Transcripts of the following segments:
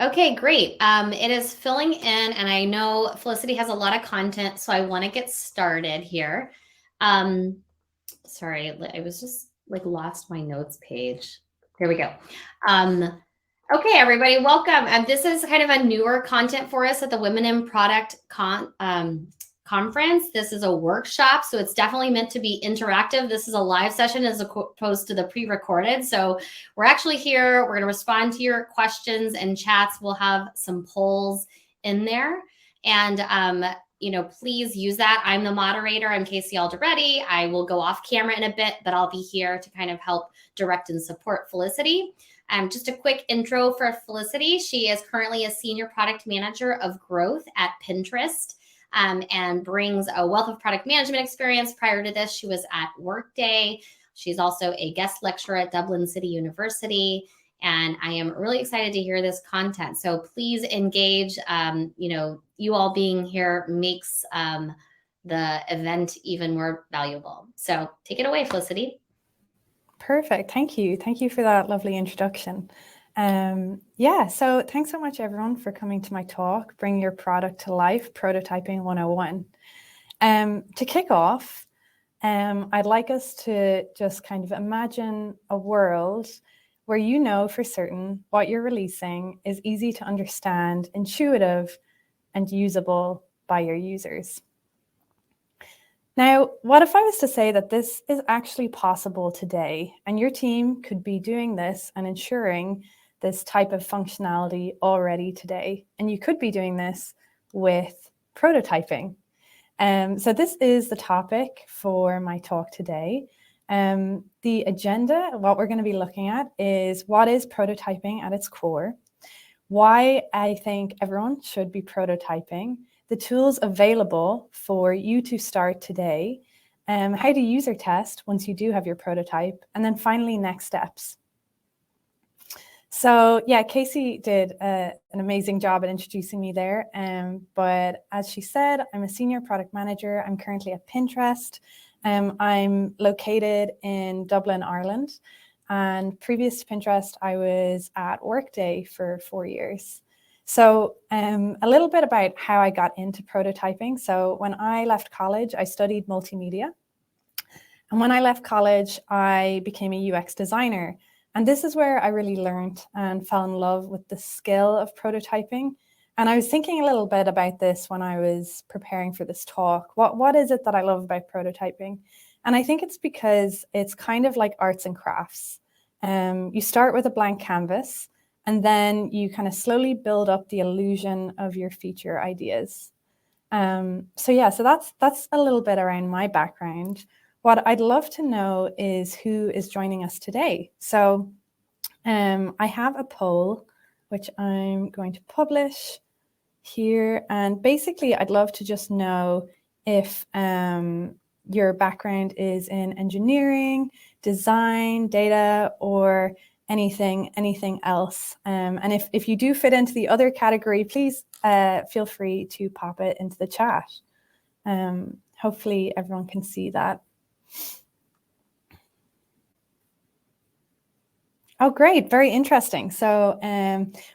Okay, great. It is filling in, and I know Felicity has a lot of content, so I want to get started here. Um, Sorry, I was just like lost my notes page. There we go. Um, okay, everybody, welcome. This is kind of a newer content for us at the Women in Product conference. This is a workshop, so it's definitely meant to be interactive. This is a live session as opposed to the pre-recorded. So we're actually here. We're going to respond to your questions and chats. We'll have some polls in there. And please use that. I'm the moderator. I'm Casey Alderetti. I will go off camera in a bit, but I'll be here to kind of help direct and support Felicity. Just a quick intro for Felicity. She is currently a senior product manager of growth at Pinterest. And brings a wealth of product management experience. Prior to this, she was at Workday. She's also a guest lecturer at Dublin City University. And I am really excited to hear this content. So please engage. You all being here makes the event even more valuable. So take it away, Felicity. Perfect. Thank you. Thank you for that lovely introduction. So thanks so much, everyone, for coming to my talk, Bring Your Product to Life, Prototyping 101. To kick off, I'd like us to just kind of imagine a world where you know for certain what you're releasing is easy to understand, intuitive, and usable by your users. Now, what if I was to say that this is actually possible today, and your team could be doing this and ensuring this type of functionality already today, and you could be doing this with prototyping. So this is the topic for my talk today. The agenda, what we're going to be looking at is what is prototyping at its core, why I think everyone should be prototyping, the tools available for you to start today, how to user test once you do have your prototype, and then finally next steps. So yeah, Casey did an amazing job at introducing me there. But as she said, I'm a senior product manager. I'm currently at Pinterest. I'm located in Dublin, Ireland. And previous to Pinterest, I was at Workday for 4 years. So a little bit about how I got into prototyping. So when I left college, I studied multimedia. And when I left college, I became a UX designer. And this is where I really learned and fell in love with the skill of prototyping. And I was thinking a little bit about this when I was preparing for this talk. What is it that I love about prototyping? And I think it's because it's kind of like arts and crafts. You start with a blank canvas, and then you kind of slowly build up the illusion of your feature ideas. So that's a little bit around my background. What I'd love to know is who is joining us today. So I have a poll, which I'm going to publish here. And basically, I'd love to just know if your background is in engineering, design, data, or anything else. And if you do fit into the other category, please feel free to pop it into the chat. Hopefully everyone can see that. Oh, great. Very interesting. So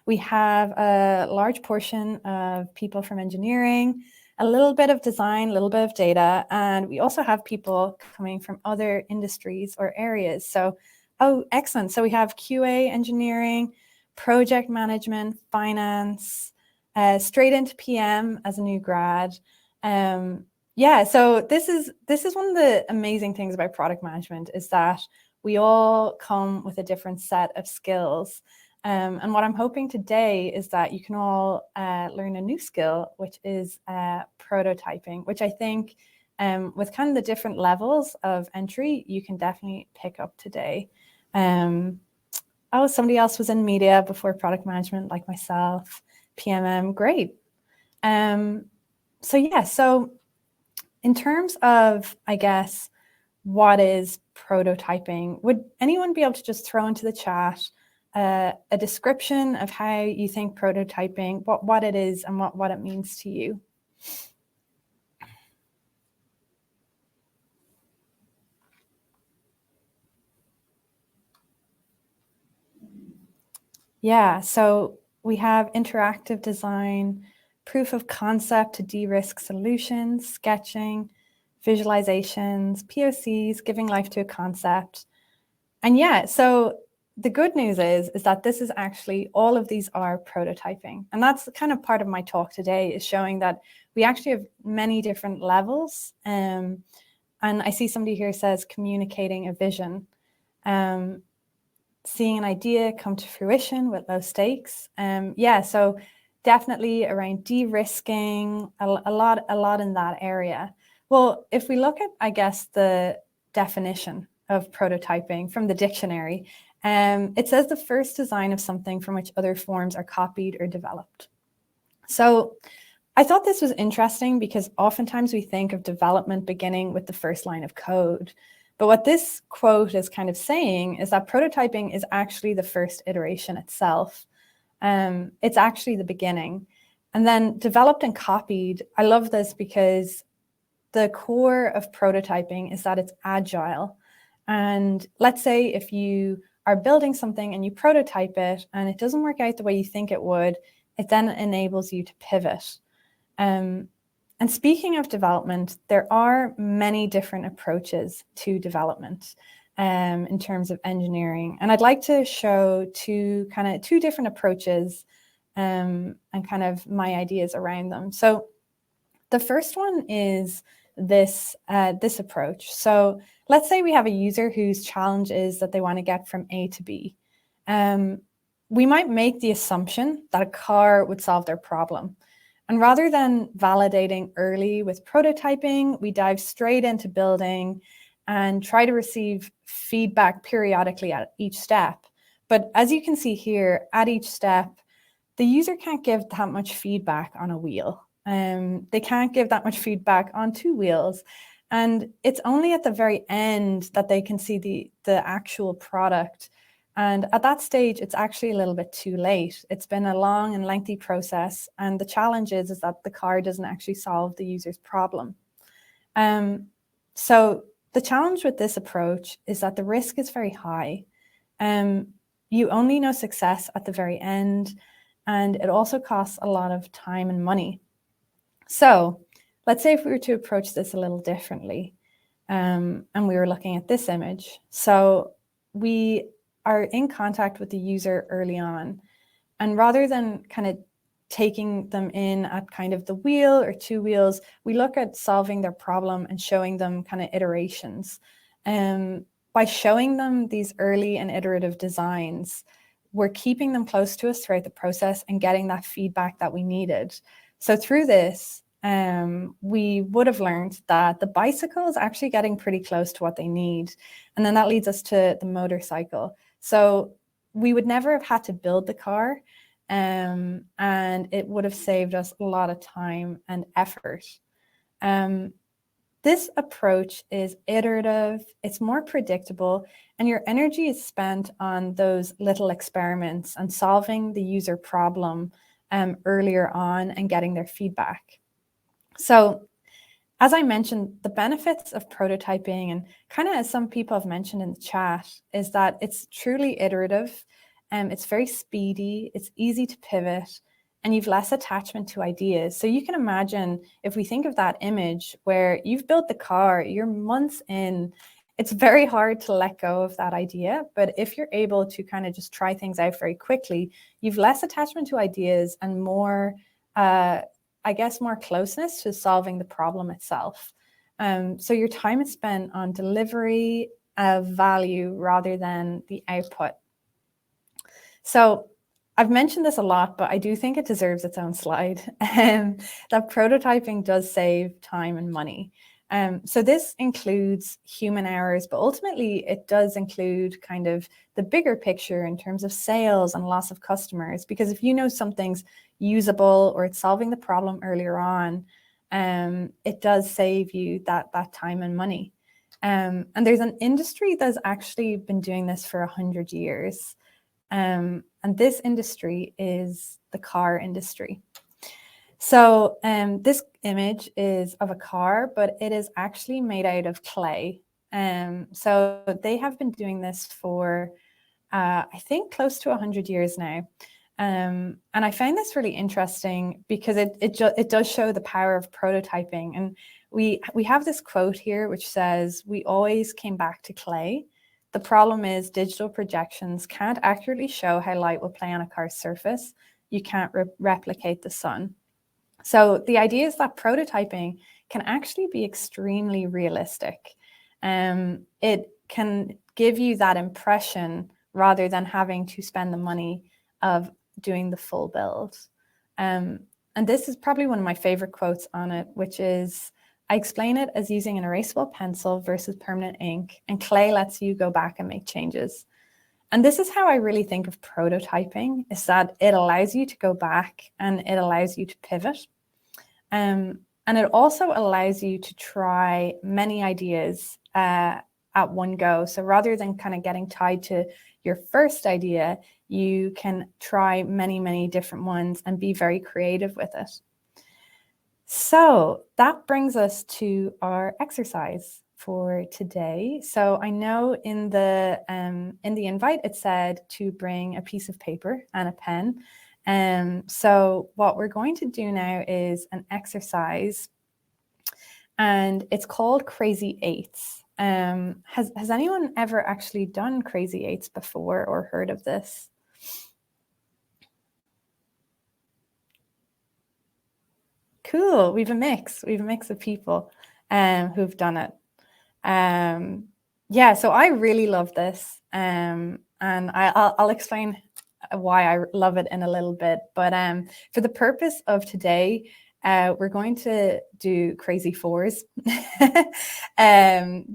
we have a large portion of people from engineering, a little bit of design, a little bit of data, and we also have people coming from other industries or areas. So, oh, excellent. So we have QA engineering, project management, finance, straight into PM as a new grad. So this is one of the amazing things about product management is that we all come with a different set of skills. And what I'm hoping today is that you can all learn a new skill, which is prototyping, which I think with kind of the different levels of entry, you can definitely pick up today. Somebody else was in media before product management, like myself, PMM, great. So in terms of, I guess, what is prototyping, would anyone be able to just throw into the chat a description of how you think prototyping, what it is and what it means to you? Yeah, so we have interactive design, proof of concept to de-risk solutions, sketching, visualizations, POCs, giving life to a concept. And yeah, so the good news is that this is actually, all of these are prototyping. And that's kind of part of my talk today, is showing that we actually have many different levels. And I see somebody here says communicating a vision. Seeing an idea come to fruition with low stakes. Yeah, so definitely around de-risking, a lot in that area. Well, if we look at, I guess, the definition of prototyping from the dictionary, it says the first design of something from which other forms are copied or developed. So I thought this was interesting because oftentimes we think of development beginning with the first line of code. But what this quote is kind of saying is that prototyping is actually the first iteration itself. It's actually the beginning. And then developed and copied, I love this because the core of prototyping is that it's agile. And let's say if you are building something and you prototype it and it doesn't work out the way you think it would, it then enables you to pivot. And speaking of development, there are many different approaches to development in terms of engineering. And I'd like to show two different approaches and kind of my ideas around them. So the first one is this approach. So let's say we have a user whose challenge is that they want to get from A to B. We might make the assumption that a car would solve their problem. And rather than validating early with prototyping, we dive straight into building and try to receive feedback periodically at each step. But as you can see here, at each step, the user can't give that much feedback on a wheel. They can't give that much feedback on two wheels. And it's only at the very end that they can see the actual product. And at that stage, it's actually a little bit too late. It's been a long and lengthy process. And the challenge is that the car doesn't actually solve the user's problem. So the challenge with this approach is that the risk is very high. You only know success at the very end, and it also costs a lot of time and money. So let's say if we were to approach this a little differently, and we were looking at this image. So we are in contact with the user early on. And rather than kind of taking them in at kind of the wheel or two wheels, we look at solving their problem and showing them kind of iterations. By showing them these early and iterative designs, we're keeping them close to us throughout the process and getting that feedback that we needed. So through this, we would have learned that the bicycle is actually getting pretty close to what they need. And then that leads us to the motorcycle. So we would never have had to build the car, and it would have saved us a lot of time and effort. This approach is iterative, it's more predictable, and your energy is spent on those little experiments and solving the user problem earlier on and getting their feedback. So as I mentioned, the benefits of prototyping, and kind of as some people have mentioned in the chat, is that it's truly iterative, and it's very speedy, it's easy to pivot, and you've less attachment to ideas. So you can imagine, if we think of that image where you've built the car, you're months in, it's very hard to let go of that idea. But if you're able to kind of just try things out very quickly, you've less attachment to ideas and more, I guess, more closeness to solving the problem itself. So your time is spent on delivery of value rather than the output. So I've mentioned this a lot, but I do think it deserves its own slide. That prototyping does save time and money. So this includes human hours, but ultimately it does include kind of the bigger picture in terms of sales and loss of customers. Because if you know something's usable or it's solving the problem earlier on, it does save you that time and money. And there's an industry that's actually been doing this for 100 years. And this industry is the car industry. So this image is of a car, but it is actually made out of clay. So they have been doing this for, I think, close to 100 years now. And I find this really interesting because it does show the power of prototyping. And we have this quote here which says, "We always came back to clay. The problem is digital projections can't accurately show how light will play on a car's surface. You can't replicate the sun." So the idea is that prototyping can actually be extremely realistic. It can give you that impression rather than having to spend the money of doing the full build. And this is probably one of my favorite quotes on it, which is, "I explain it as using an erasable pencil versus permanent ink, and clay lets you go back and make changes." And this is how I really think of prototyping, is that it allows you to go back and it allows you to pivot. And it also allows you to try many ideas at one go. So rather than kind of getting tied to your first idea, you can try many, many different ones and be very creative with it. So that brings us to our exercise for today. So I know in the invite it said to bring a piece of paper and a pen. So what we're going to do now is an exercise, and it's called Crazy Eights. Has anyone ever actually done Crazy Eights before or heard of this? Cool. We have a mix of people who've done it. Yeah, so I really love this, and I'll explain why I love it in a little bit. But for the purpose of today, we're going to do crazy fours,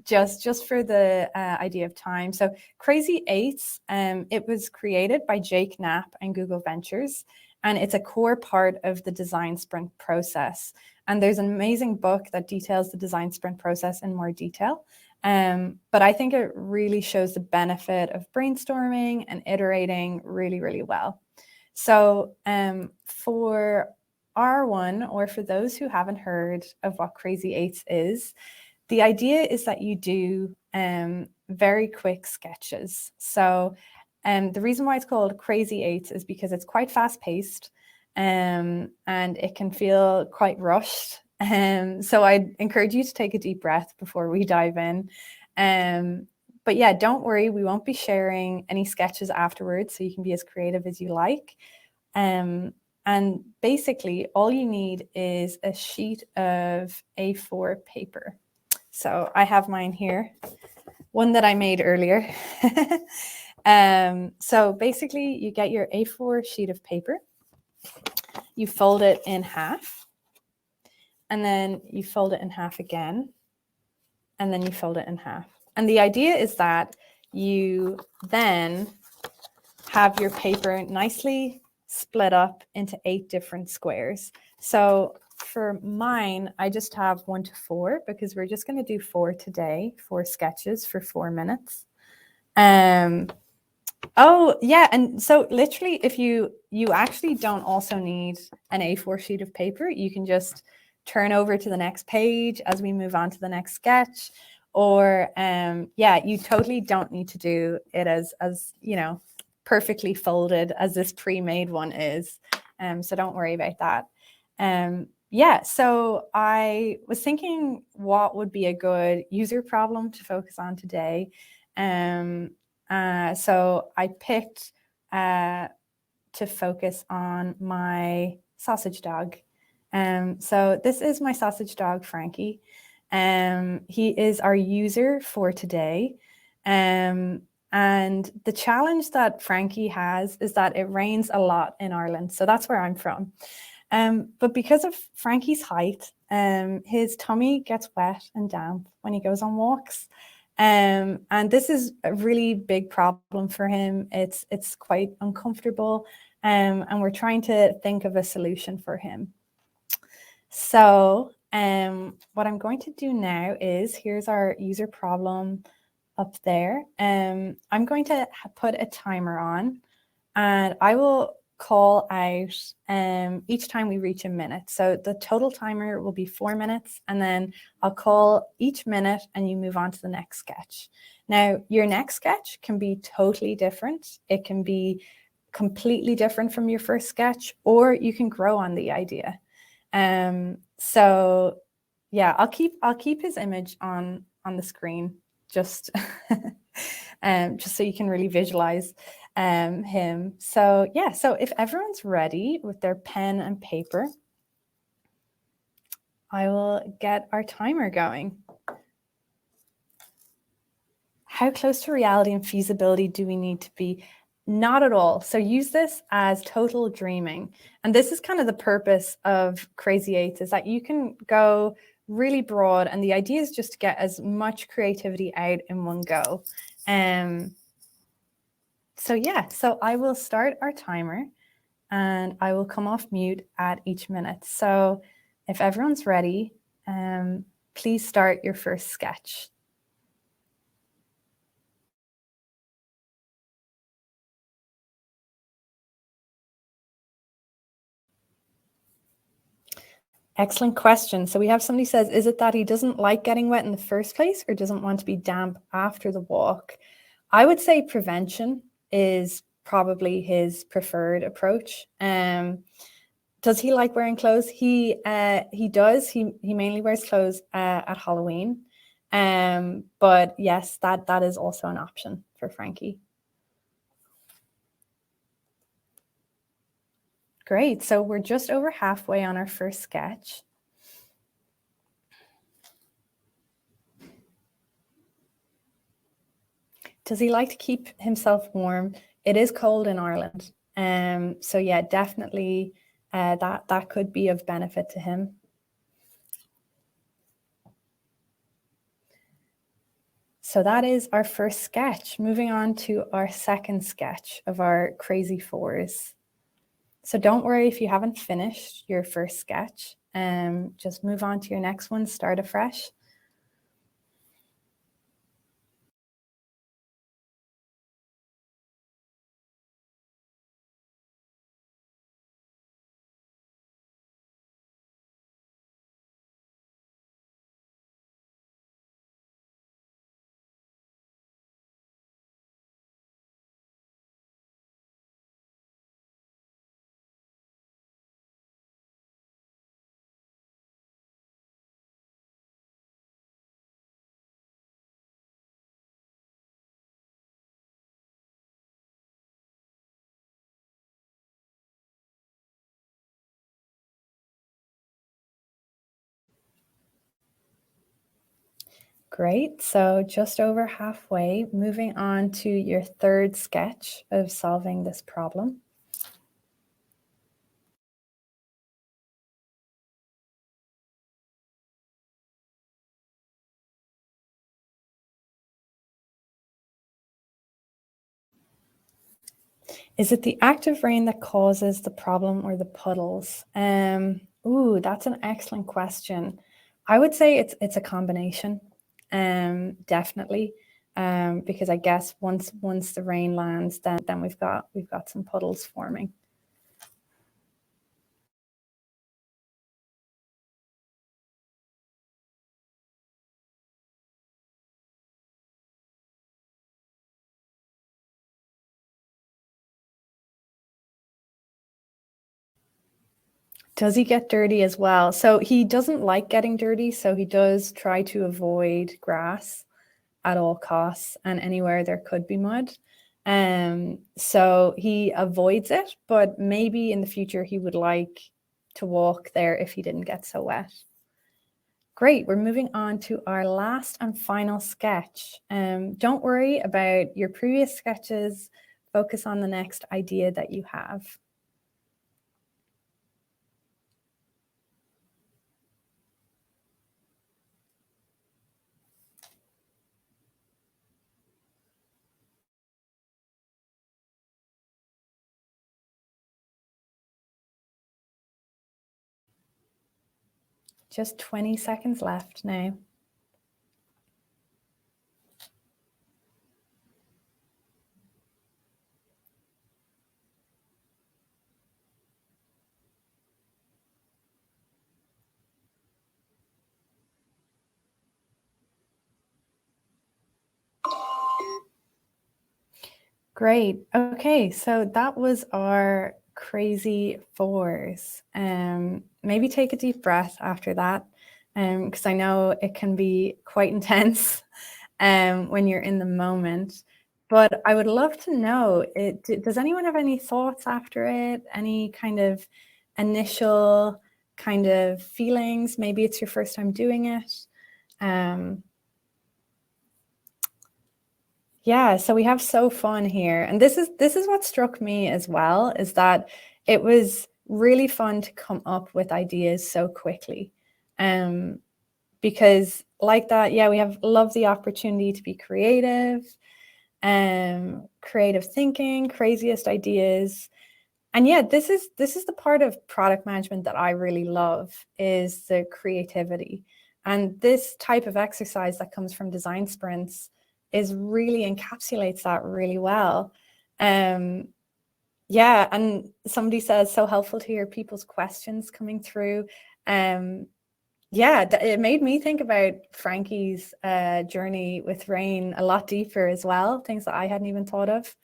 just for the idea of time. So Crazy Eights, it was created by Jake Knapp and Google Ventures, and it's a core part of the design sprint process. And there's an amazing book that details the design sprint process in more detail. But I think it really shows the benefit of brainstorming and iterating really, really well. So for R1, or for those who haven't heard of what Crazy Eights is, the idea is that you do very quick sketches. So the reason why it's called Crazy Eights is because it's quite fast-paced, and it can feel quite rushed. So I'd encourage you to take a deep breath before we dive in. But yeah, don't worry, we won't be sharing any sketches afterwards, so you can be as creative as you like. And basically, all you need is a sheet of A4 paper. So I have mine here, one that I made earlier. So basically, you get your A4 sheet of paper, you fold it in half, and then you fold it in half again, and then you fold it in half. And the idea is that you then have your paper nicely split up into 8 different squares. So for mine, I just have 1 to 4 because we're just going to do 4 today, 4 sketches for 4 minutes. Oh yeah, and so literally, if you actually don't also need an A4 sheet of paper, you can just turn over to the next page as we move on to the next sketch. Or yeah, you totally don't need to do it as you know, perfectly folded as this pre-made one is. So don't worry about that. Yeah, so I was thinking what would be a good user problem to focus on today. So I picked to focus on my sausage dog. So this is my sausage dog, Frankie. He is our user for today. And the challenge that Frankie has is that it rains a lot in Ireland. So that's where I'm from. But because of Frankie's height, his tummy gets wet and damp when he goes on walks. And this is a really big problem for him. It's quite uncomfortable, and we're trying to think of a solution for him. So what I'm going to do now is, here's our user problem up there. I'm going to put a timer on, and I will call out each time we reach a minute. So the total timer will be 4 minutes, and then I'll call each minute and you move on to the next sketch. Now, your next sketch can be totally different. It can be completely different from your first sketch, or you can grow on the idea. So yeah, I'll keep his image on the screen, just just so you can really visualize him. So yeah, so if everyone's ready with their pen and paper, I will get our timer going. How close to reality and feasibility do we need to be? Not at all. So use this as total dreaming. And this is kind of the purpose of Crazy Eights, is that you can go really broad, and the idea is just to get as much creativity out in one go. So yeah, so I will start our timer and I will come off mute at each minute. So if everyone's ready, please start your first sketch. Excellent question. So we have somebody says, is it that he doesn't like getting wet in the first place or doesn't want to be damp after the walk? I would say prevention is probably his preferred approach. Does he like wearing clothes? He does. He mainly wears clothes at Halloween. But yes, that is also an option for Frankie. Great. So we're just over halfway on our first sketch. Does he like to keep himself warm? It is cold in Ireland. So yeah, definitely that could be of benefit to him. So that is our first sketch. Moving on to our second sketch of our crazy fours. So don't worry if you haven't finished your first sketch. Just move on to your next one, start afresh. Great, so just over halfway, moving on to your third sketch of solving this problem. Is it the active rain that causes the problem or the puddles? Ooh, that's an excellent question. I would say it's a combination, definitely, because I guess once the rain lands, then we've got some puddles forming. Does he get dirty as well? So he doesn't like getting dirty, so he does try to avoid grass at all costs and anywhere there could be mud. So he avoids it, but maybe in the future he would like to walk there if he didn't get so wet. Great, we're moving on to our last and final sketch. Don't worry about your previous sketches, focus on the next idea that you have. Just 20 seconds left now. Great. Okay, so that was our crazy fours. Maybe take a deep breath after that, because I know it can be quite intense when you're in the moment. But I would love to know, does anyone have any thoughts after it? Any kind of initial kind of feelings? Maybe it's your first time doing it. Yeah, so we have so fun here. And this is what struck me as well, is that it was really fun to come up with ideas so quickly. Because like that, yeah, we have love the opportunity to be creative, creative thinking, craziest ideas. And yeah, this is the part of product management that I really love, is the creativity. And this type of exercise that comes from design sprints is really encapsulates that really well. Yeah, and somebody says so helpful to hear people's questions coming through. Yeah, it made me think about Frankie's journey with Rain a lot deeper as well, things that I hadn't even thought of.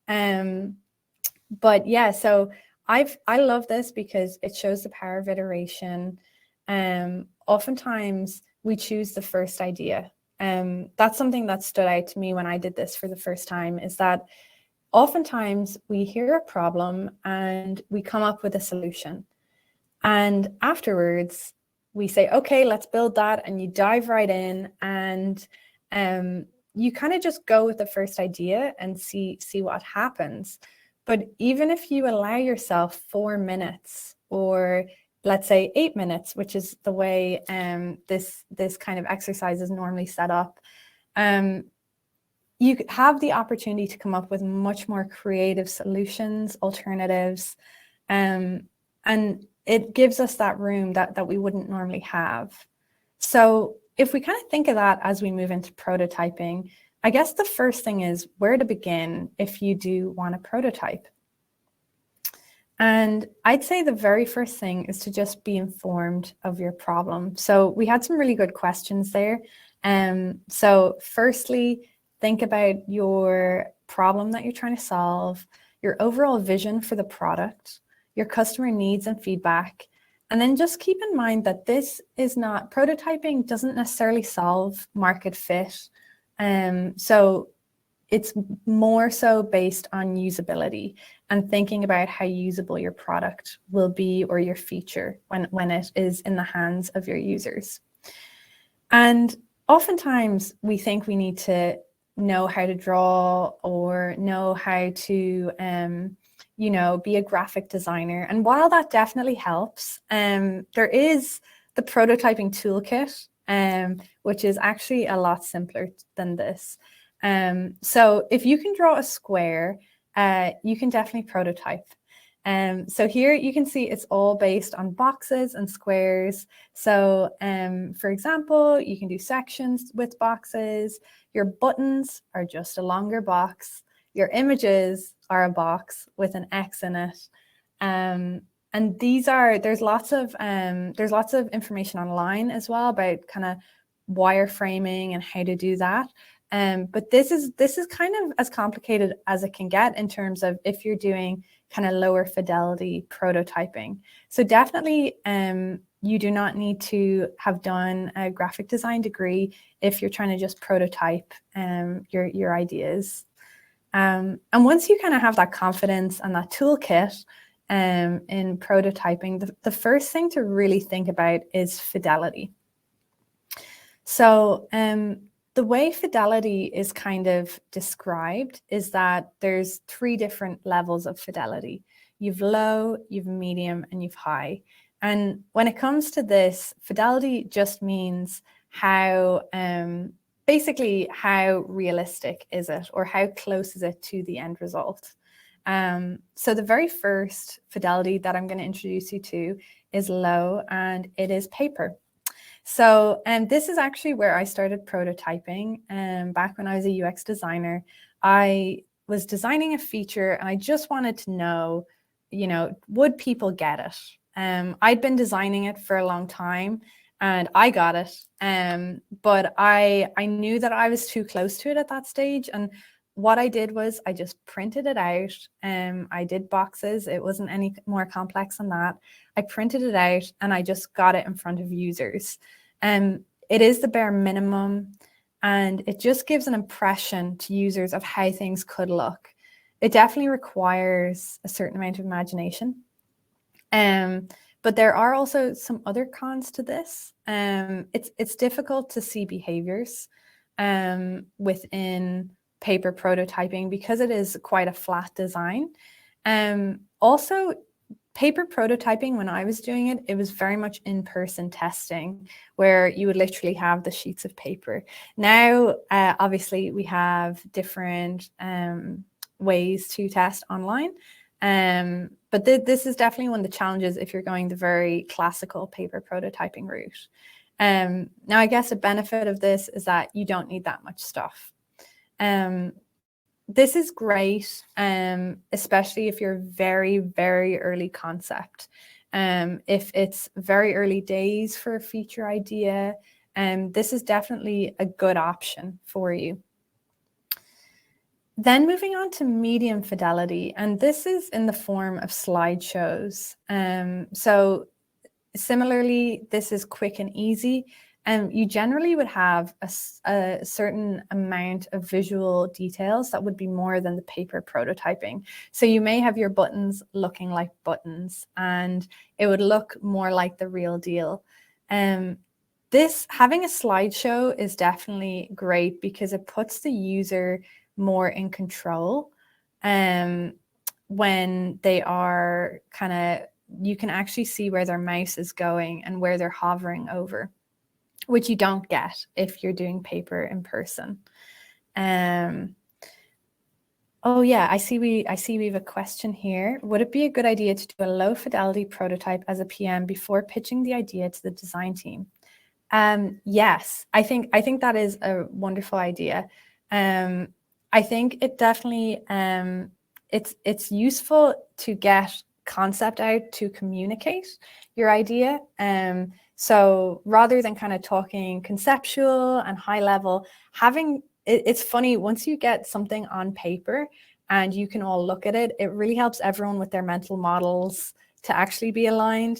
But yeah, so I love this because it shows the power of iteration. Oftentimes we choose the first idea. That's something that stood out to me when I did this for the first time, is that oftentimes we hear a problem and we come up with a solution. And afterwards we say, okay, let's build that. And you dive right in, and you kind of just go with the first idea and see what happens. But even if you allow yourself 4 minutes, or let's say 8 minutes, which is the way this kind of exercise is normally set up, you have the opportunity to come up with much more creative solutions, alternatives, and it gives us that room that we wouldn't normally have. So if we kind of think of that as we move into prototyping, I guess the first thing is where to begin if you do want to prototype. And I'd say the very first thing is to just be informed of your problem. So we had some really good questions there. So firstly, think about your problem that you're trying to solve, your overall vision for the product, your customer needs and feedback. And then just keep in mind that this is not, prototyping doesn't necessarily solve market fit. So it's more so based on usability and thinking about how usable your product will be, or your feature, when it is in the hands of your users. And oftentimes we think we need to know how to draw, or know how to be a graphic designer. And while that definitely helps, there is the prototyping toolkit, which is actually a lot simpler than this. So if you can draw a square, you can definitely prototype. So here you can see it's all based on boxes and squares. So for example, you can do sections with boxes. Your buttons are just a longer box. Your images are a box with an X in it. And there's lots of information online as well about kind of wireframing and how to do that. But this is kind of as complicated as it can get in terms of if you're doing kind of lower fidelity prototyping. So definitely you do not need to have done a graphic design degree if you're trying to just prototype your ideas. And once you kind of have that confidence and that toolkit in prototyping, the first thing to really think about is fidelity. So the way fidelity is kind of described is that there's 3 different levels of fidelity. You've low, you've medium, and you've high. And when it comes to this, fidelity just means how, basically how realistic is it, or how close is it to the end result. So the very first fidelity that I'm going to introduce you to is low, and it is paper. So this is actually where I started prototyping. Back when I was a UX designer, I was designing a feature and I just wanted to know, would people get it? I'd been designing it for a long time and I got it. But I knew that I was too close to it at that stage. And what I did was I just printed it out. I did boxes. It wasn't any more complex than that. I printed it out and I just got it in front of users. It is the bare minimum, and it just gives an impression to users of how things could look. It definitely requires a certain amount of imagination. But there are also some other cons to this. It's difficult to see behaviors within paper prototyping because it is quite a flat design. Also, paper prototyping, when I was doing it, it was very much in-person testing where you would literally have the sheets of paper. Now, obviously, we have different ways to test online. But this is definitely one of the challenges if you're going the very classical paper prototyping route. Now, I guess a benefit of this is that you don't need that much stuff. This is great, especially if you're very, very early concept. If it's very early days for a feature idea, this is definitely a good option for you. Then moving on to medium fidelity, and this is in the form of slideshows. So similarly, this is quick and easy. You generally would have a certain amount of visual details that would be more than the paper prototyping. So you may have your buttons looking like buttons, and it would look more like the real deal. This having a slideshow is definitely great because it puts the user more in control when they are you can actually see where their mouse is going and where they're hovering over, which you don't get if you're doing paper in person. Oh yeah, I see we have a question here. Would it be a good idea to do a low fidelity prototype as a PM before pitching the idea to the design team? Yes, I think that is a wonderful idea. I think it definitely it's useful to get concept out to communicate your idea. So rather than kind of talking conceptual and high level, it's funny, once you get something on paper and you can all look at it, it really helps everyone with their mental models to actually be aligned.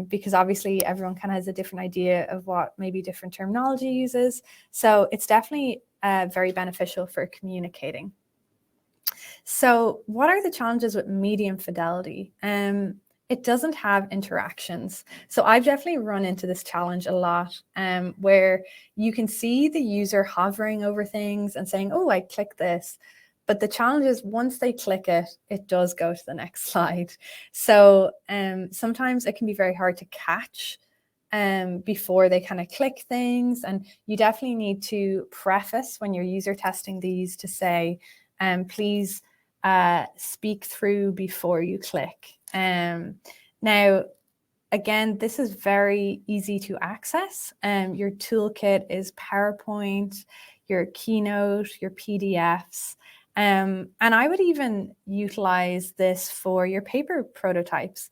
Because obviously everyone kind of has a different idea of what maybe different terminology uses. So it's definitely very beneficial for communicating. So what are the challenges with medium fidelity? It doesn't have interactions. So I've definitely run into this challenge a lot, where you can see the user hovering over things and saying, oh, I click this. But the challenge is once they click it, it does go to the next slide. So sometimes it can be very hard to catch before they kind of click things. And you definitely need to preface when you're user testing these to say, please speak through before you click. Now, again, this is very easy to access. Your toolkit is PowerPoint, your Keynote, your PDFs. And I would even utilize this for your paper prototypes.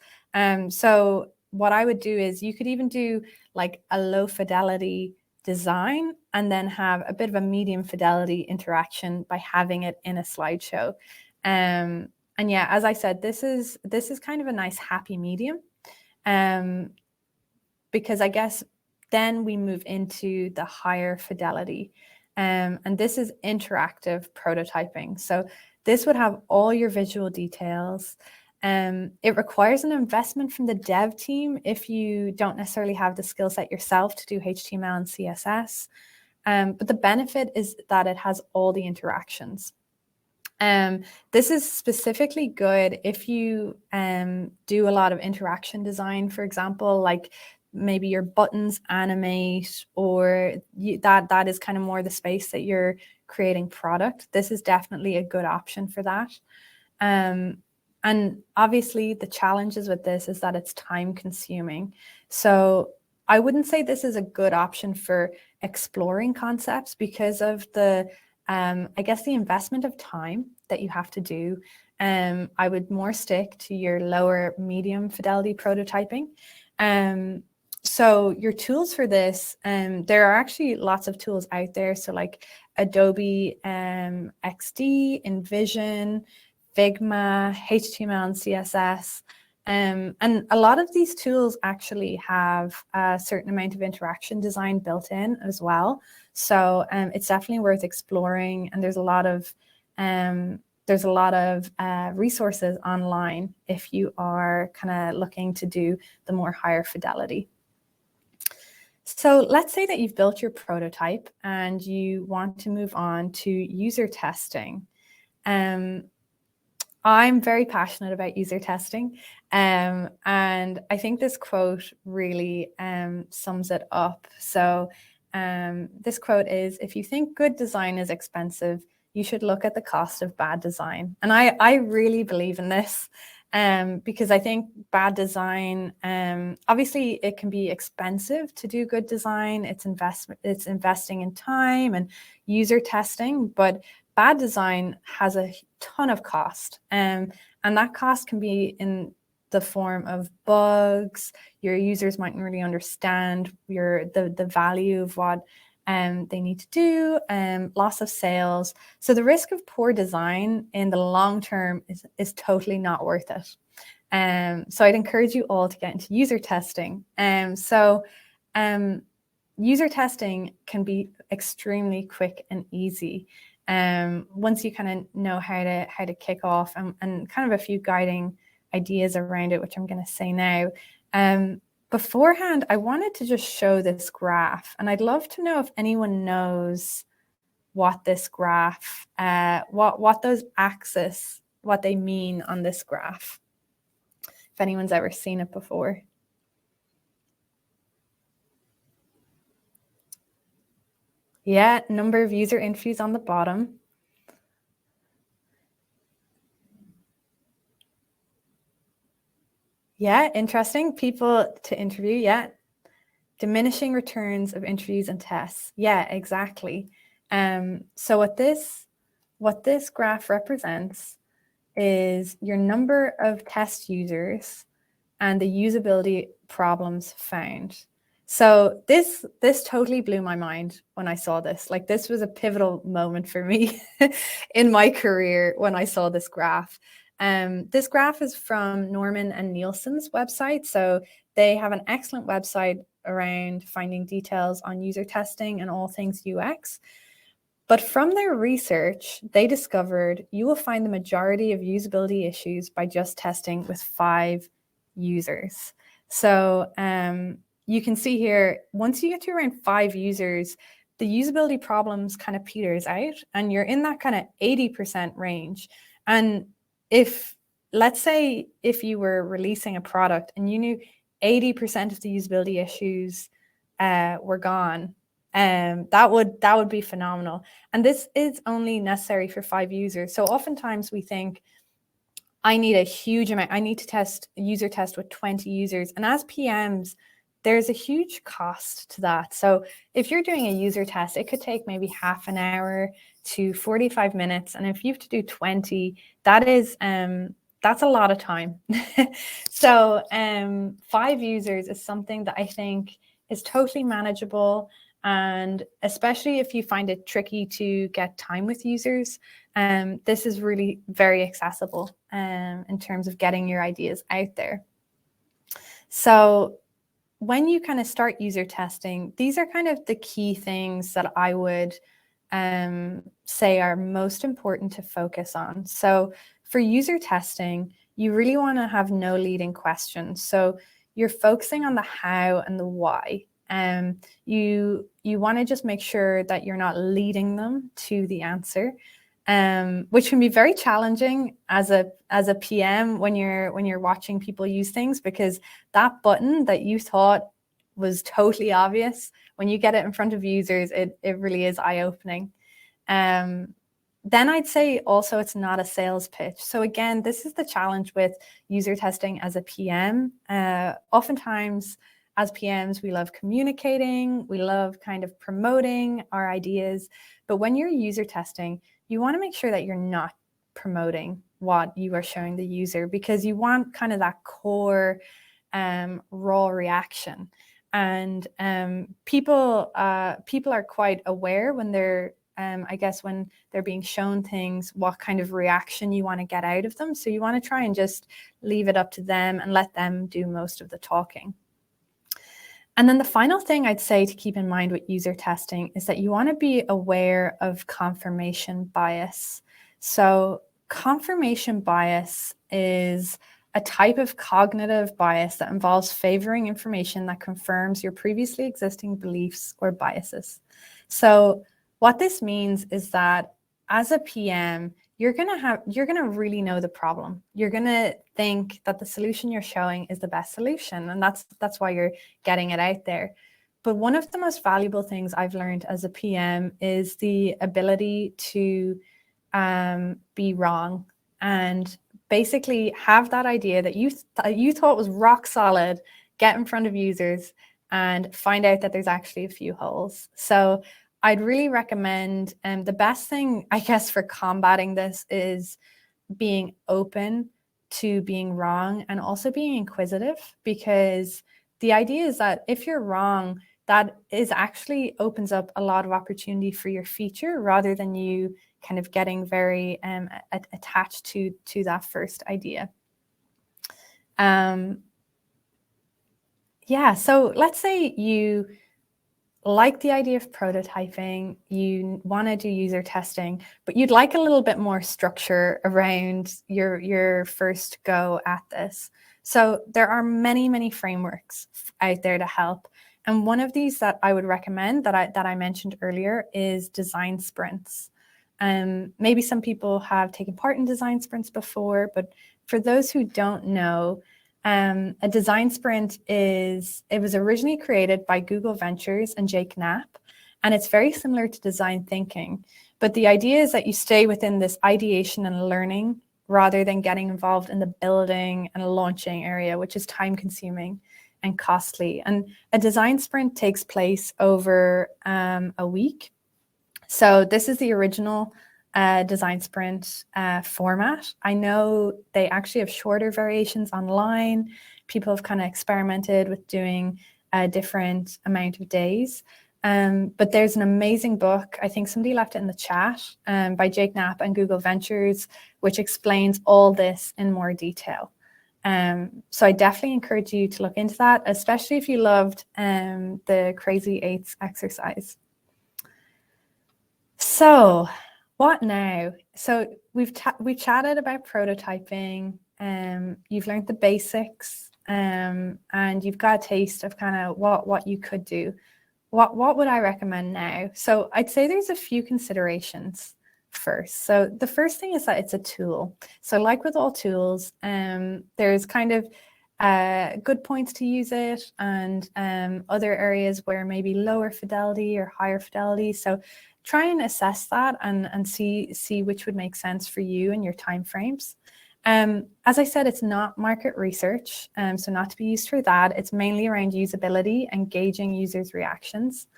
So what I would do is you could even do like a low fidelity design and then have a bit of a medium fidelity interaction by having it in a slideshow. And yeah, as I said, this is kind of a nice happy medium, because I guess then we move into the higher fidelity. And this is interactive prototyping. So this would have all your visual details. It requires an investment from the dev team if you don't necessarily have the skill set yourself to do HTML and CSS. But the benefit is that it has all the interactions. This is specifically good if you do a lot of interaction design, for example, like maybe your buttons animate, or that is kind of more the space that you're creating product. This is definitely a good option for that. And obviously the challenges with this is that it's time consuming. So I wouldn't say this is a good option for exploring concepts because of the, I guess, the investment of time that you have to do. I would more stick to your lower medium fidelity prototyping. So your tools for this, there are actually lots of tools out there. So like Adobe XD, InVision, Figma, HTML and CSS. And a lot of these tools actually have a certain amount of interaction design built in as well. So it's definitely worth exploring. And there's a lot of resources online if you are kind of looking to do the more higher fidelity. So let's say that you've built your prototype and you want to move on to user testing. I'm very passionate about user testing, and I think this quote really sums it up. So this quote is, "If you think good design is expensive, you should look at the cost of bad design." And I really believe in this. Because I think bad design, obviously it can be expensive to do good design. It's investing in time and user testing, but bad design has a ton of cost. And that cost can be in the form of bugs. Your users mightn't really understand the value of what they need to do, loss of sales. So the risk of poor design in the long term is totally not worth it. So I'd encourage you all to get into user testing. User testing can be extremely quick and easy. Once you kind of know how to kick off, and kind of a few guiding ideas around it, which I'm going to say now. Beforehand, I wanted to just show this graph, and I'd love to know if anyone knows what this graph, what those axes, what they mean on this graph. If anyone's ever seen it before. Yeah, number of user interviews on the bottom. Yeah, interesting. People to interview, yeah. Diminishing returns of interviews and tests. Yeah, exactly. So what this graph represents is your number of test users and the usability problems found. So this totally blew my mind when I saw this. Like, this was a pivotal moment for me in my career when I saw this graph. This graph is from Norman and Nielsen's website. So they have an excellent website around finding details on user testing and all things UX. But from their research, they discovered you will find the majority of usability issues by just testing with 5 users. So you can see here, once you get to around 5 users, the usability problems kind of peters out, and you're in that kind of 80% range. And let's say if you were releasing a product and you knew 80% of the usability issues were gone, that would be phenomenal. And this is only necessary for 5 users. So oftentimes we think, I need a huge amount. I need to user test with 20 users. And as PMs, there's a huge cost to that. So if you're doing a user test, it could take maybe half an hour to 45 minutes. And if you have to do 20, that's a lot of time. So 5 users is something that I think is totally manageable. And especially if you find it tricky to get time with users, this is really very accessible in terms of getting your ideas out there. So when you kind of start user testing, these are kind of the key things that I would say are most important to focus on. So for user testing, you really want to have no leading questions. So you're focusing on the how and the why. You want to just make sure that you're not leading them to the answer, which can be very challenging as a PM when you're watching people use things, because that button that you thought was totally obvious, when you get it in front of users, it really is eye-opening. Then I'd say also it's not a sales pitch. So again, this is the challenge with user testing as a PM. Oftentimes, as PMs, we love communicating, we love kind of promoting our ideas. But when you're user testing, you want to make sure that you're not promoting what you are showing the user, because you want kind of that core raw reaction. And people are quite aware when they're I guess when they're being shown things, what kind of reaction you want to get out of them. So you want to try and just leave it up to them and let them do most of the talking. And then the final thing I'd say to keep in mind with user testing is that you want to be aware of confirmation bias. So confirmation bias is a type of cognitive bias that involves favoring information that confirms your previously existing beliefs or biases. So what this means is that as a PM, you're gonna really know the problem. You're gonna think that the solution you're showing is the best solution, and that's why you're getting it out there. But one of the most valuable things I've learned as a PM is the ability to be wrong and basically have that idea that you thought was rock solid, get in front of users and find out that there's actually a few holes. So I'd really recommend, the best thing, I guess, for combating this is being open to being wrong and also being inquisitive, because the idea is that if you're wrong, that is actually opens up a lot of opportunity for your feature rather than you kind of getting very attached to that first idea. Yeah, so let's say you like the idea of prototyping, you want to do user testing, but you'd like a little bit more structure around your first go at this. So there are many, many frameworks out there to help. And one of these that I would recommend that I mentioned earlier is design sprints. Maybe some people have taken part in design sprints before, but for those who don't know, a design sprint was originally created by Google Ventures and Jake Knapp, and it's very similar to design thinking. But the idea is that you stay within this ideation and learning rather than getting involved in the building and launching area, which is time consuming and costly. And a design sprint takes place over a week. So this is the original design sprint format. I know they actually have shorter variations online. People have kind of experimented with doing a different amount of days. But there's an amazing book, I think somebody left it in the chat, by Jake Knapp and Google Ventures, which explains all this in more detail. So I definitely encourage you to look into that, especially if you loved the Crazy Eights exercise. So what now? So we've chatted about prototyping, you've learned the basics, and you've got a taste of kind of what you could do. What would I recommend now? So I'd say there's a few considerations first. So the first thing is that it's a tool. So like with all tools, there's kind of good points to use it and other areas where maybe lower fidelity or higher fidelity. So try and assess that and see which would make sense for you and your timeframes. As I said, it's not market research, so not to be used for that. It's mainly around usability and gauging users' reactions.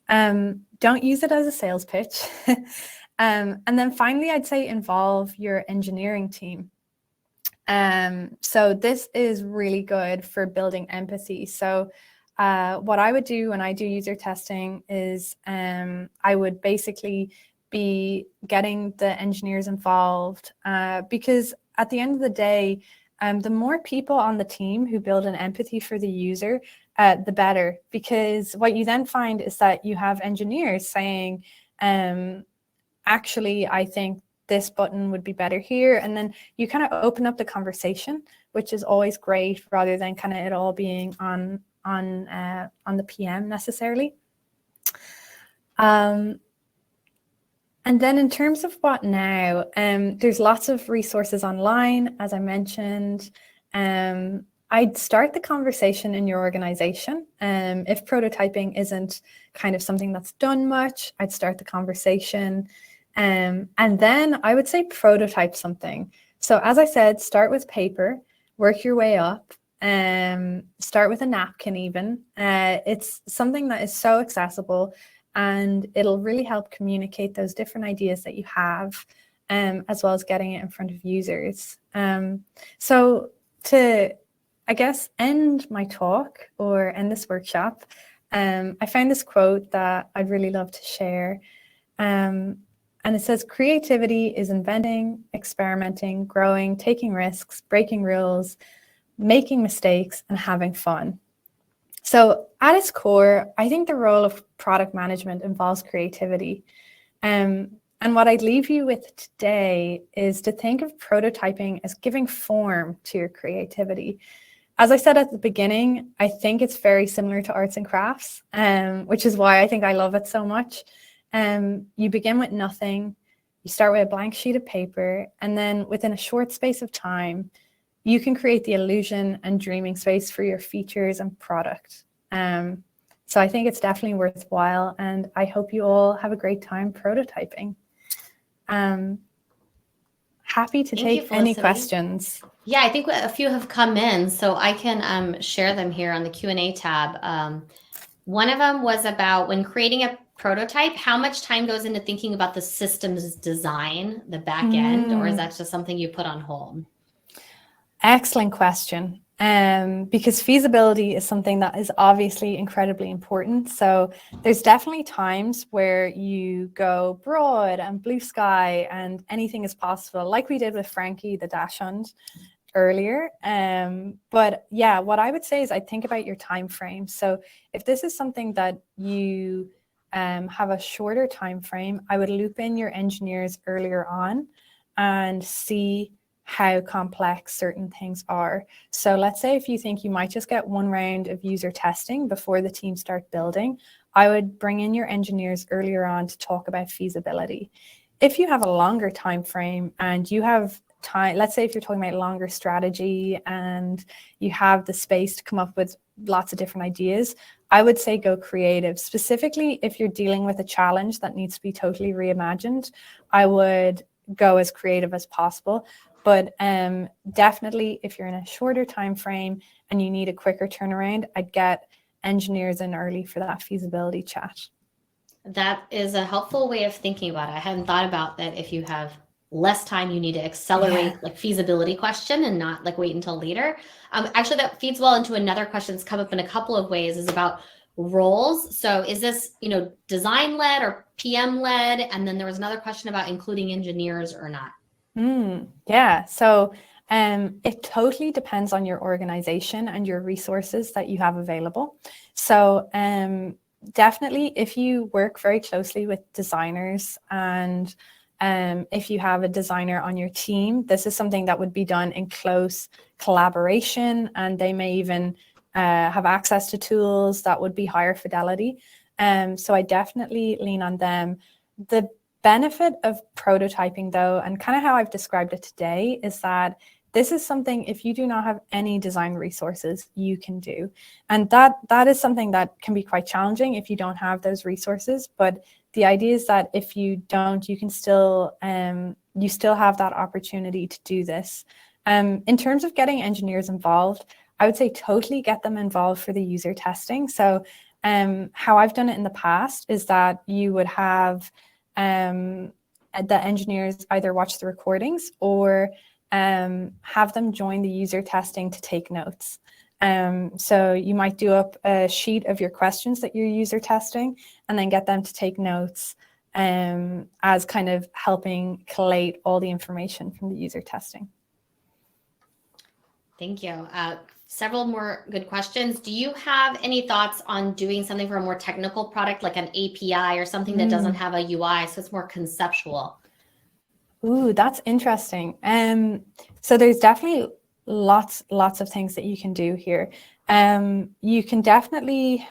Don't use it as a sales pitch. And then finally, I'd say involve your engineering team. So this is really good for building empathy. So what I would do when I do user testing is I would basically be getting the engineers involved because at the end of the day, the more people on the team who build an empathy for the user, the better. Because what you then find is that you have engineers saying, actually, I think this button would be better here. And then you kind of open up the conversation, which is always great rather than kind of it all being on the PM necessarily. And then in terms of what now, there's lots of resources online, as I mentioned. I'd start the conversation in your organization. If prototyping isn't kind of something that's done much, I'd start the conversation. And then I would say prototype something. So as I said, start with paper, work your way up. Start with a napkin even. It's something that is so accessible and it'll really help communicate those different ideas that you have, as well as getting it in front of users. So to, I guess, end my talk or end this workshop, I found this quote that I'd really love to share. And it says creativity is inventing, experimenting, growing, taking risks, breaking rules, making mistakes, and having fun. So at its core, I think the role of product management involves creativity. And what I'd leave you with today is to think of prototyping as giving form to your creativity. As I said at the beginning, I think it's very similar to arts and crafts, which is why I think I love it so much. You begin with nothing, you start with a blank sheet of paper, and then within a short space of time, you can create the illusion and dreaming space for your features and product. So I think it's definitely worthwhile, and I hope you all have a great time prototyping. Happy to take any questions. Yeah, I think a few have come in, so I can share them here on the Q&A tab. One of them was about when creating a prototype, how much time goes into thinking about the system's design, the back end, or is that just something you put on hold? Excellent question. Because feasibility is something that is obviously incredibly important. So there's definitely times where you go broad and blue sky and anything is possible, like we did with Frankie the Dachshund earlier. But yeah, what I would say is I think about your time frame. So if this is something that you have a shorter time frame, I would loop in your engineers earlier on and see how complex certain things are. So let's say if you think you might just get one round of user testing before the team start building, I would bring in your engineers earlier on to talk about feasibility. If you have a longer time frame and you have time, let's say if you're talking about longer strategy and you have the space to come up with lots of different ideas, I would say go creative. Specifically, if you're dealing with a challenge that needs to be totally reimagined, I would go as creative as possible. But definitely, if you're in a shorter time frame and you need a quicker turnaround, I'd get engineers in early for that feasibility chat. That is a helpful way of thinking about it. I hadn't thought about that. If you have less time, you need to accelerate like feasibility question and not like wait until later. Actually, that feeds well into another question that's come up in a couple of ways, is about roles. So is this, design led or PM led? And then there was another question about including engineers or not. Yeah, so it totally depends on your organization and your resources that you have available. So definitely, if you work very closely with designers and if you have a designer on your team, this is something that would be done in close collaboration, and they may even have access to tools that would be higher fidelity. So I definitely lean on them. The benefit of prototyping, though, and kind of how I've described it today, is that this is something, if you do not have any design resources, you can do. And that is something that can be quite challenging if you don't have those resources. But the idea is that if you don't, you can still, you still have that opportunity to do this. In terms of getting engineers involved, I would say totally get them involved for the user testing. So how I've done it in the past is that you would have the engineers either watch the recordings or have them join the user testing to take notes. So you might do up a sheet of your questions that you're user testing and then get them to take notes as kind of helping collate all the information from the user testing. Thank you. Several more good questions. Do you have any thoughts on doing something for a more technical product, like an API or something that doesn't have a UI, so it's more conceptual? Ooh, that's interesting. So there's definitely lots of things that you can do here. You can definitely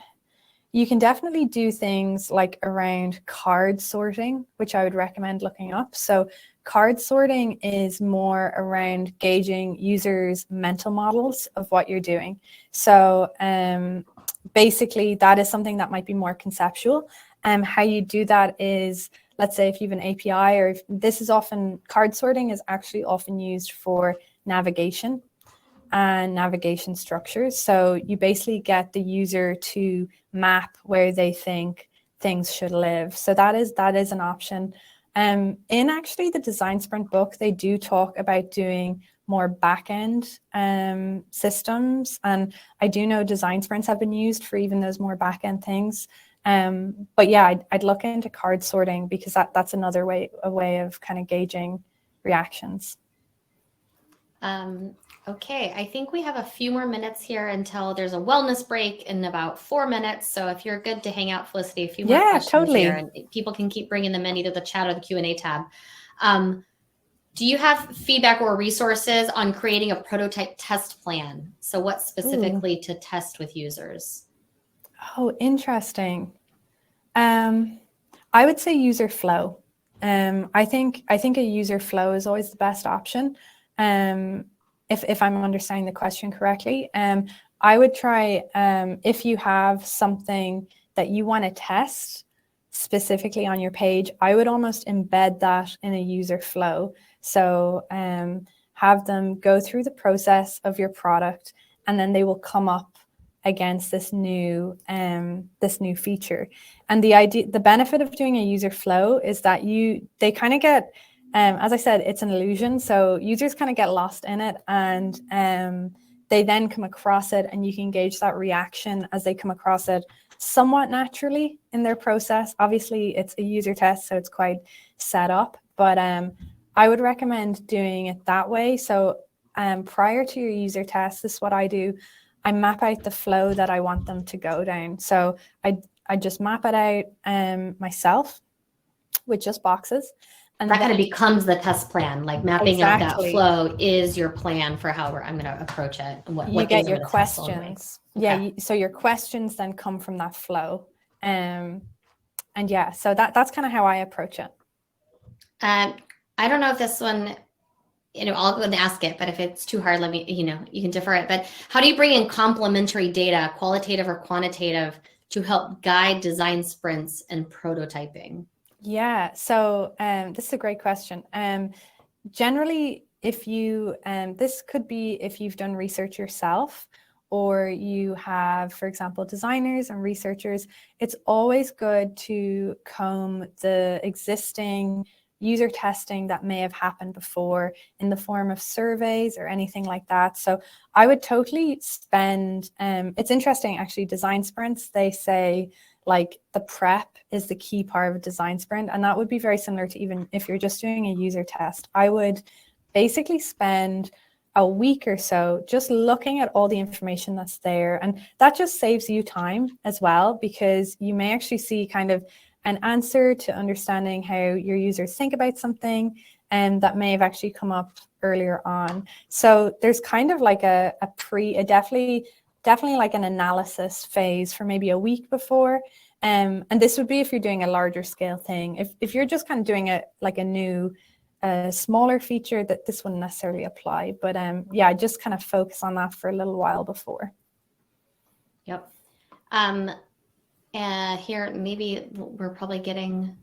do things like around card sorting, which I would recommend looking up. So card sorting is more around gauging users' mental models of what you're doing. So basically, that is something that might be more conceptual. How you do that is, let's say if you have an API, or if this is often, card sorting is actually often used for navigation and navigation structures. So you basically get the user to map where they think things should live. So that is an option. In actually the Design Sprint book, they do talk about doing more back-end systems. And I do know design sprints have been used for even those more back-end things. But yeah, I'd look into card sorting because that's another way of kind of gauging reactions. Okay, I think we have a few more minutes here until there's a wellness break in about 4 minutes. So if you're good to hang out, Felicity, a few more questions totally. here, and people can keep bringing them in either the chat or the Q&A tab. Do you have feedback or resources on creating a prototype test plan? So what specifically to test with users? Oh, interesting. I would say user flow. I think a user flow is always the best option. If I'm understanding the question correctly, I would try, if you have something that you want to test specifically on your page, I would almost embed that in a user flow. So have them go through the process of your product, and then they will come up against this new feature. And the benefit of doing a user flow is that they kind of get, as I said, it's an illusion. So users kind of get lost in it, and they then come across it, and you can gauge that reaction as they come across it somewhat naturally in their process. Obviously, it's a user test, so it's quite set up, but I would recommend doing it that way. So prior to your user test, this is what I do. I map out the flow that I want them to go down. So I just map it out myself with just boxes. And that kind of becomes the test plan, like mapping out that flow is your plan for how I'm going to approach it. And what you get your questions. Yeah. So your questions then come from that flow. And yeah, so that's kind of how I approach it. I don't know if this one, I'll go and ask it, but if it's too hard, let me, you can defer it. But how do you bring in complementary data, qualitative or quantitative, to help guide design sprints and prototyping? Yeah, so this is a great question. Generally, if you, this could be if you've done research yourself, or you have, for example, designers and researchers, it's always good to comb the existing user testing that may have happened before in the form of surveys or anything like that. So I would totally spend, it's interesting actually, design sprints, they say like the prep is the key part of a design sprint. And that would be very similar to even if you're just doing a user test. I would basically spend a week or so just looking at all the information that's there. And that just saves you time as well, because you may actually see kind of an answer to understanding how your users think about something, and that may have actually come up earlier on. So there's kind of like a definitely like an analysis phase for maybe a week before. And this would be if you're doing a larger scale thing. If you're just kind of doing it like a new smaller feature, that this wouldn't necessarily apply. But yeah, just kind of focus on that for a little while before. Yep. Here, maybe we're probably getting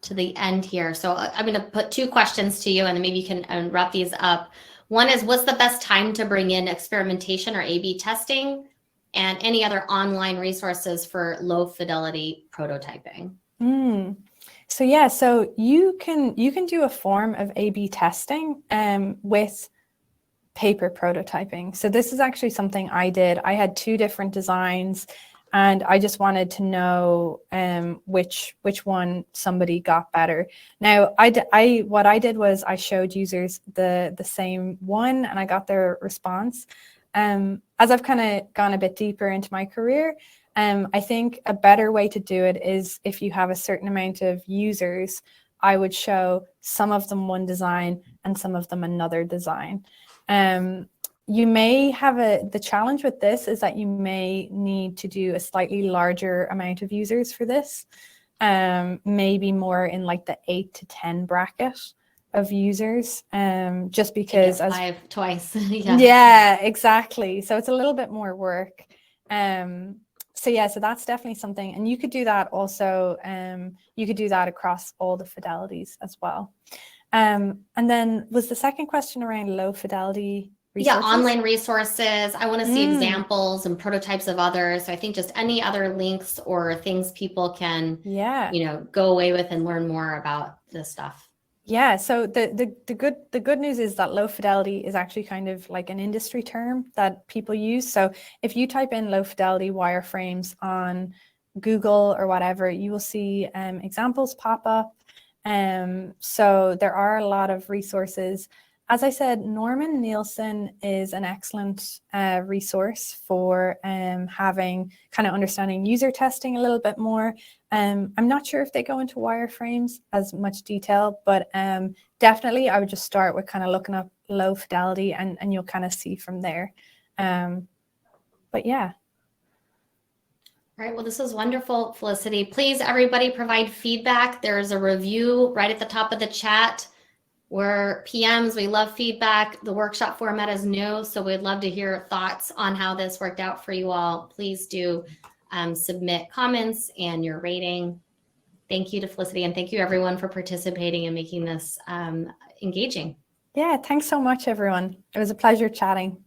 to the end here. So I'm going to put two questions to you, and then maybe you can wrap these up. One is, what's the best time to bring in experimentation or A/B testing, and any other online resources for low fidelity prototyping? So yeah, so you can do a form of A/B testing with paper prototyping. So this is actually something I did. I had two different designs, and I just wanted to know which one somebody got better. Now, what I did was I showed users the same one, and I got their response. As I've kind of gone a bit deeper into my career, I think a better way to do it is if you have a certain amount of users, I would show some of them one design and some of them another design. You may have the challenge with this is that you may need to do a slightly larger amount of users for this, maybe more in like the 8 to 10 bracket of users, just because twice. Yeah, exactly. So it's a little bit more work. So yeah, so that's definitely something, and you could do that also. You could do that across all the fidelities as well. And then was the second question around low fidelity resources? Yeah, online resources. I want to see examples and prototypes of others. So I think just any other links or things people can, go away with and learn more about this stuff. Yeah, so the good news is that low fidelity is actually kind of like an industry term that people use. So if you type in low fidelity wireframes on Google or whatever, you will see examples pop up. So there are a lot of resources. As I said, Norman Nielsen is an excellent resource for having kind of understanding user testing a little bit more. I'm not sure if they go into wireframes as much detail, but definitely I would just start with kind of looking up low fidelity and you'll kind of see from there. But yeah. All right, well, this is wonderful, Felicity. Please, everybody, provide feedback. There's a review right at the top of the chat. We're PMs, we love feedback. The workshop format is new, so we'd love to hear thoughts on how this worked out for you all. Please do submit comments and your rating. Thank you to Felicity, and thank you everyone for participating and making this engaging. Yeah, thanks so much, everyone. It was a pleasure chatting.